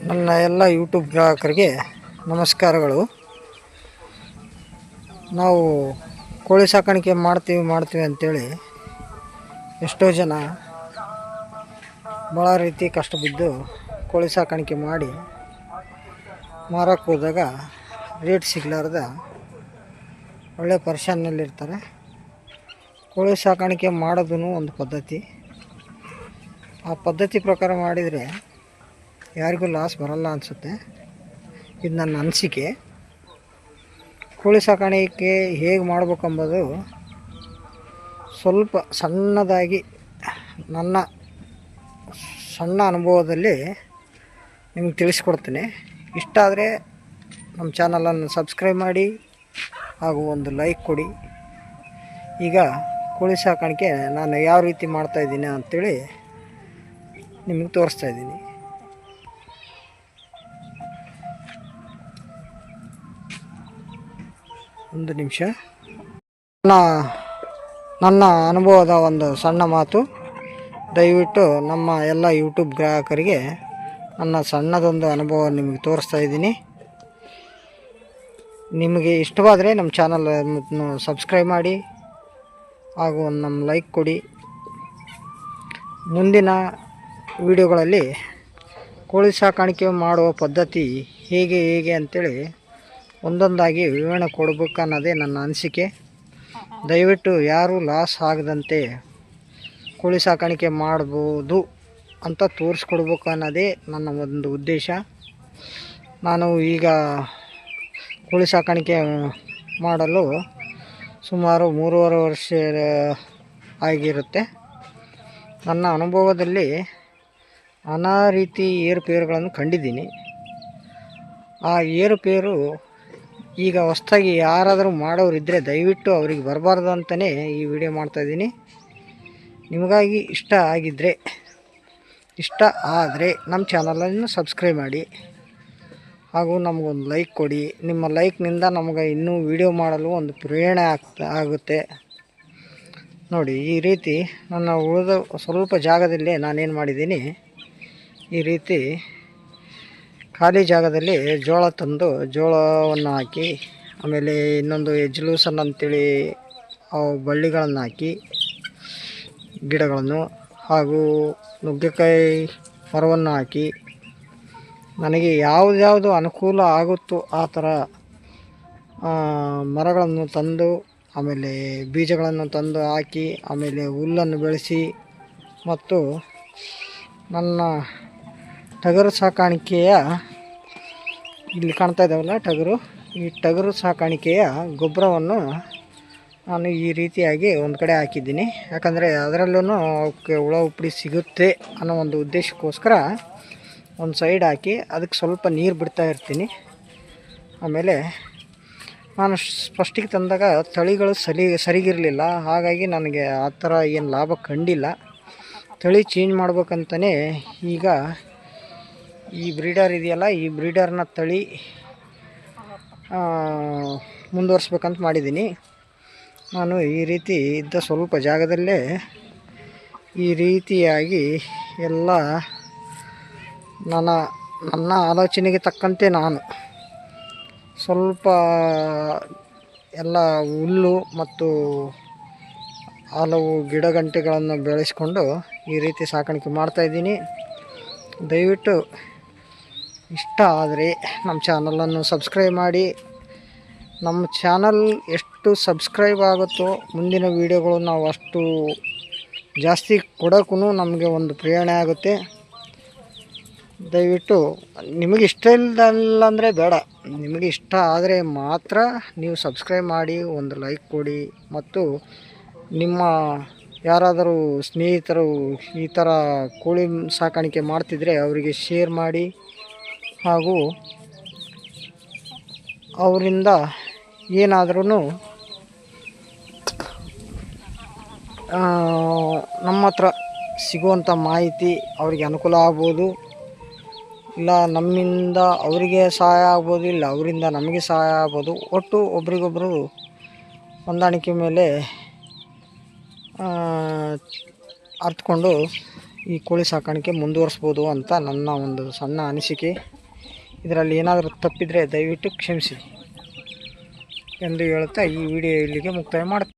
ನನ್ನ ಎಲ್ಲ ಯೂಟ್ಯೂಬ್ ಗ್ರಾಹಕರಿಗೆ ನಮಸ್ಕಾರಗಳು. ನಾವು ಕೋಳಿ ಸಾಕಾಣಿಕೆ ಮಾಡ್ತೀವಿ ಅಂಥೇಳಿ ಎಷ್ಟೋ ಜನ ಭಾಳ ರೀತಿ ಕಷ್ಟ ಬಿದ್ದು ಕೋಳಿ ಸಾಕಾಣಿಕೆ ಮಾಡಿ ಮಾರಕ್ಕೆ ಹೋದಾಗ ರೇಟ್ ಸಿಗಲಾರ್ದ ಒಳ್ಳೆ ಪರೇಶಾನಿಯಲ್ಲಿರ್ತಾರೆ. ಕೋಳಿ ಸಾಕಾಣಿಕೆ ಮಾಡೋದು ಒಂದು ಪದ್ಧತಿ. ಆ ಪದ್ಧತಿ ಪ್ರಕಾರ ಮಾಡಿದರೆ ಯಾರಿಗೂ ಲಾಸ್ ಬರಲ್ಲ ಅನಿಸುತ್ತೆ. ಇದು ನನ್ನ ಅನಿಸಿಕೆ. ಕೋಳಿ ಸಾಕಾಣಿಕೆ ಹೇಗೆ ಮಾಡ್ಬೇಕೆಂಬುದು ಸ್ವಲ್ಪ ಸಣ್ಣದಾಗಿ ನನ್ನ ಸಣ್ಣ ಅನುಭವದಲ್ಲಿ ನಿಮಗೆ ತಿಳಿಸ್ಕೊಡ್ತೀನಿ. ಇಷ್ಟ ಆದರೆ ನಮ್ಮ ಚಾನಲನ್ನು ಸಬ್ಸ್ಕ್ರೈಬ್ ಮಾಡಿ ಹಾಗೂ ಒಂದು ಲೈಕ್ ಕೊಡಿ. ಈಗ ಕೋಳಿ ಸಾಕಾಣಿಕೆ ನಾನು ಯಾವ ರೀತಿ ಮಾಡ್ತಾಯಿದ್ದೀನಿ ಅಂಥೇಳಿ ನಿಮಗೆ ತೋರಿಸ್ತಾಯಿದ್ದೀನಿ. ಒಂದು ನಿಮಿಷ. ನನ್ನ ಅನುಭವದ ಒಂದು ಸಣ್ಣ ಮಾತು. ದಯವಿಟ್ಟು ನಮ್ಮ ಎಲ್ಲ ಯೂಟ್ಯೂಬ್ ಗ್ರಾಹಕರಿಗೆ ನನ್ನ ಸಣ್ಣದೊಂದು ಅನುಭವ ನಿಮಗೆ ತೋರಿಸ್ತಾ ಇದ್ದೀನಿ. ನಿಮಗೆ ಇಷ್ಟವಾದರೆ ನಮ್ಮ ಚಾನಲನ್ನು ಸಬ್ಸ್ಕ್ರೈಬ್ ಮಾಡಿ ಹಾಗೂ ನಮ್ಮ ಲೈಕ್ ಕೊಡಿ. ಮುಂದಿನ ವಿಡಿಯೋಗಳಲ್ಲಿ ಕೋಳಿ ಸಾಕಾಣಿಕೆ ಮಾಡುವ ಪದ್ಧತಿ ಹೇಗೆ ಅಂತೇಳಿ ಒಂದೊಂದಾಗಿ ವಿವರಣೆ ಕೊಡಬೇಕು ಅನ್ನೋದೇ ನನ್ನ ಅನಿಸಿಕೆ. ದಯವಿಟ್ಟು ಯಾರೂ ಲಾಸ್ ಆಗದಂತೆ ಕೋಳಿ ಸಾಕಾಣಿಕೆ ಮಾಡ್ಬೋದು ಅಂತ ತೋರಿಸ್ಕೊಡ್ಬೇಕು ಅನ್ನೋದೇ ನನ್ನ ಒಂದು ಉದ್ದೇಶ. ನಾನು ಈಗ ಕೋಳಿ ಸಾಕಾಣಿಕೆ ಮಾಡಲು ಸುಮಾರು 3.5 ವರ್ಷ ಆಗಿರುತ್ತೆ. ನನ್ನ ಅನುಭವದಲ್ಲಿ ನಾನಾ ರೀತಿ ಏರುಪೇರುಗಳನ್ನು ಕಂಡಿದ್ದೀನಿ. ಆ ಏರುಪೇರು ಈಗ ಹೊಸದಾಗಿ ಯಾರಾದರೂ ಮಾಡೋರಿದ್ದರೆ ದಯವಿಟ್ಟು ಅವ್ರಿಗೆ ಬರಬಾರ್ದು ಅಂತಲೇ ಈ ವಿಡಿಯೋ ಮಾಡ್ತಾಯಿದ್ದೀನಿ. ನಿಮಗಾಗಿ ಇಷ್ಟ ಆದರೆ ನಮ್ಮ ಚಾನಲನ್ನು ಸಬ್ಸ್ಕ್ರೈಬ್ ಮಾಡಿ ಹಾಗೂ ನಮಗೊಂದು ಲೈಕ್ ಕೊಡಿ. ನಿಮ್ಮ ಲೈಕ್ನಿಂದ ನಮಗೆ ಇನ್ನೂ ವಿಡಿಯೋ ಮಾಡಲು ಒಂದು ಪ್ರೇರಣೆ ಆಗುತ್ತೆ. ನೋಡಿ, ಈ ರೀತಿ ನನ್ನ ಉಳಿದ ಸ್ವಲ್ಪ ಜಾಗದಲ್ಲೇ ನಾನೇನು ಮಾಡಿದ್ದೀನಿ, ಈ ರೀತಿ ಖಾಲಿ ಜಾಗದಲ್ಲಿ ಜೋಳ ತಂದು ಜೋಳವನ್ನು ಹಾಕಿ, ಆಮೇಲೆ ಇನ್ನೊಂದು ಎಜ್ಲೂಸನ್ ಅಂತೇಳಿ ಅವು ಬಳ್ಳಿಗಳನ್ನು ಹಾಕಿ ಗಿಡಗಳನ್ನು ಹಾಗೂ ನುಗ್ಗೆಕಾಯಿ ಮರವನ್ನು ಹಾಕಿ ನನಗೆ ಯಾವುದು ಅನುಕೂಲ ಆಗುತ್ತೋ ಆ ಥರ ಮರಗಳನ್ನು ತಂದು, ಆಮೇಲೆ ಬೀಜಗಳನ್ನು ತಂದು ಹಾಕಿ, ಆಮೇಲೆ ಹುಲ್ಲನ್ನು ಬೆಳೆಸಿ ಮತ್ತು ನನ್ನ ಟಗರು ಸಾಕಾಣಿಕೆಯ ಇಲ್ಲಿ ಕಾಣ್ತಾ ಇದ್ದಾವಲ್ಲ ಟಗರು, ಈ ಟಗರು ಸಾಕಾಣಿಕೆಯ ಗೊಬ್ಬರವನ್ನು ನಾನು ಈ ರೀತಿಯಾಗಿ ಒಂದು ಕಡೆ ಹಾಕಿದ್ದೀನಿ. ಯಾಕಂದರೆ ಅದರಲ್ಲೂ ಅವಕ್ಕೆ ಹುಳ ಉಪ್ಪಡಿ ಸಿಗುತ್ತೆ ಅನ್ನೋ ಒಂದು ಉದ್ದೇಶಕ್ಕೋಸ್ಕರ ಒಂದು ಸೈಡ್ ಹಾಕಿ ಅದಕ್ಕೆ ಸ್ವಲ್ಪ ನೀರು ಬಿಡ್ತಾ ಇರ್ತೀನಿ. ಆಮೇಲೆ ನಾನು ಫಸ್ಟಿಗೆ ತಂದಾಗ ತಳಿಗಳು ಸರಿಗಿರಲಿಲ್ಲ. ಹಾಗಾಗಿ ನನಗೆ ಆ ಥರ ಏನು ಲಾಭ ಕಂಡಿಲ್ಲ. ತಳಿ ಚೇಂಜ್ ಮಾಡ್ಬೇಕಂತಲೇ ಈಗ ಈ ಬ್ರೀಡರ್ ಇದೆಯಲ್ಲ, ಈ ಬ್ರೀಡರ್ನ ತಳಿ ಮುಂದುವರಿಸ್ಬೇಕಂತ ಮಾಡಿದ್ದೀನಿ. ನಾನು ಈ ರೀತಿ ಇದ್ದ ಸ್ವಲ್ಪ ಜಾಗದಲ್ಲೇ ಈ ರೀತಿಯಾಗಿ ಎಲ್ಲ ನನ್ನ ಆಲೋಚನೆಗೆ ತಕ್ಕಂತೆ ನಾನು ಸ್ವಲ್ಪ ಎಲ್ಲ ಹುಲ್ಲು ಮತ್ತು ಹಲವು ಗಿಡಗಂಟೆಗಳನ್ನು ಬೆಳೆಸ್ಕೊಂಡು ಈ ರೀತಿ ಸಾಕಾಣಿಕೆ ಮಾಡ್ತಾಯಿದ್ದೀನಿ. ದಯವಿಟ್ಟು ಇಷ್ಟ ಆದರೆ ನಮ್ಮ ಚಾನಲನ್ನು ಸಬ್ಸ್ಕ್ರೈಬ್ ಮಾಡಿ. ನಮ್ಮ ಚಾನಲ್ ಎಷ್ಟು ಸಬ್ಸ್ಕ್ರೈಬ್ ಆಗುತ್ತೋ ಮುಂದಿನ ವೀಡಿಯೋಗಳು ನಾವು ಅಷ್ಟು ಜಾಸ್ತಿ ಕೊಡೋಕ್ಕೂ ನಮಗೆ ಒಂದು ಪ್ರೇರಣೆ ಆಗುತ್ತೆ. ದಯವಿಟ್ಟು ನಿಮಗೆ ಇಷ್ಟ ಇಲ್ಲದಲ್ಲ ಅಂದರೆ ಬೇಡ, ನಿಮಗೆ ಇಷ್ಟ ಆದರೆ ಮಾತ್ರ ನೀವು ಸಬ್ಸ್ಕ್ರೈಬ್ ಮಾಡಿ, ಒಂದು ಲೈಕ್ ಕೊಡಿ ಮತ್ತು ನಿಮ್ಮ ಯಾರಾದರೂ ಸ್ನೇಹಿತರು ಈ ಥರ ಕೋಳಿ ಸಾಕಾಣಿಕೆ ಮಾಡ್ತಿದ್ರೆ ಅವರಿಗೆ ಶೇರ್ ಮಾಡಿ ಹಾಗೂ ಅವರಿಂದ ಏನಾದ್ರೂ ನಮ್ಮ ಹತ್ರ ಸಿಗುವಂಥ ಮಾಹಿತಿ ಅವರಿಗೆ ಅನುಕೂಲ ಆಗ್ಬೋದು. ಇಲ್ಲ ನಮ್ಮಿಂದ ಅವರಿಗೆ ಸಹಾಯ ಆಗ್ಬೋದು, ಇಲ್ಲ ಅವರಿಂದ ನಮಗೆ ಸಹಾಯ ಆಗ್ಬೋದು. ಒಟ್ಟು ಒಬ್ರಿಗೊಬ್ಬರು ಹೊಂದಾಣಿಕೆ ಮೇಲೆ ಅರ್ಥಕೊಂಡು ಈ ಕೋಳಿ ಸಾಕಾಣಿಕೆ ಮುಂದುವರಿಸ್ಬೋದು ಅಂತ ನನ್ನ ಒಂದು ಸಣ್ಣ ಅನಿಸಿಕೆ. ಇದರಲ್ಲಿ ಏನಾದರೂ ತಪ್ಪಿದರೆ ದಯವಿಟ್ಟು ಕ್ಷಮಿಸಿ ಎಂದು ಹೇಳುತ್ತಾ ಈ ವಿಡಿಯೋ ಇಲ್ಲಿಗೆ ಮುಕ್ತಾಯ ಮಾಡುತ್ತೇನೆ.